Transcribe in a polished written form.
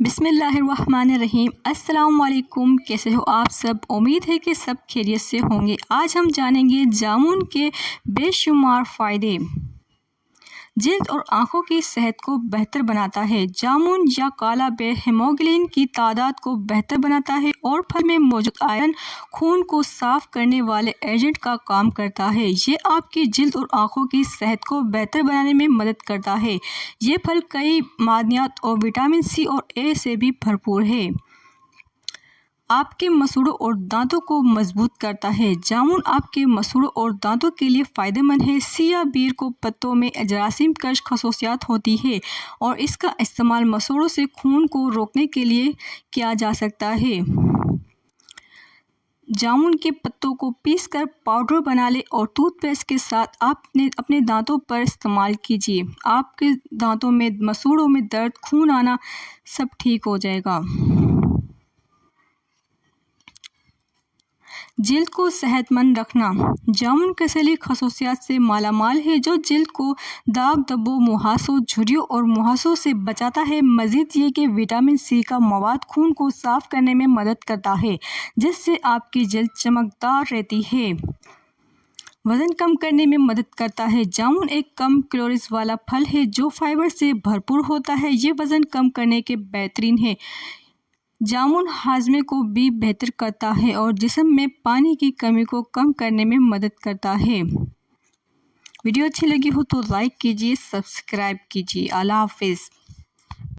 بسم اللہ الرحمن الرحیم۔ السلام علیکم، کیسے ہو آپ سب؟ امید ہے کہ سب خیریت سے ہوں گے۔ آج ہم جانیں گے جامن کے بے شمار فائدے۔ جلد اور آنکھوں کی صحت کو بہتر بناتا ہے۔ جامن یا کالا بیر ہیموگلوبن کی تعداد کو بہتر بناتا ہے اور پھل میں موجود آئرن خون کو صاف کرنے والے ایجنٹ کا کام کرتا ہے۔ یہ آپ کی جلد اور آنکھوں کی صحت کو بہتر بنانے میں مدد کرتا ہے۔ یہ پھل کئی معدنیات اور وٹامن سی اور اے سے بھی بھرپور ہے۔ آپ کے مسوڑوں اور دانتوں کو مضبوط کرتا ہے۔ جامن آپ کے مسوڑوں اور دانتوں کے لیے فائدہ مند ہے۔ سیاہ بیر کو پتوں میں جراثیم کش خصوصیات ہوتی ہے اور اس کا استعمال مسوڑوں سے خون کو روکنے کے لیے کیا جا سکتا ہے۔ جامن کے پتوں کو پیس کر پاؤڈر بنا لیں اور ٹوتھ پیسٹ کے ساتھ اپنے دانتوں پر استعمال کیجیے۔ آپ کے دانتوں میں، مسوڑوں میں درد، خون آنا سب ٹھیک ہو جائے گا۔ جلد کو صحت مند رکھنا۔ جامن کثیر خصوصیات سے مالا مال ہے جو جلد کو داغ دھبوں، مہاسوں، جھریوں اور مہاسوں سے بچاتا ہے۔ مزید یہ کہ وٹامن سی کا مواد خون کو صاف کرنے میں مدد کرتا ہے جس سے آپ کی جلد چمکدار رہتی ہے۔ وزن کم کرنے میں مدد کرتا ہے۔ جامن ایک کم کیلوریز والا پھل ہے جو فائبر سے بھرپور ہوتا ہے۔ یہ وزن کم کرنے کے بہترین ہے۔ جامن ہاضمے کو بھی بہتر کرتا ہے اور جسم میں پانی کی کمی کو کم کرنے میں مدد کرتا ہے۔ ویڈیو اچھی لگی ہو تو لائک کیجیے، سبسکرائب کیجیے۔ اللہ حافظ۔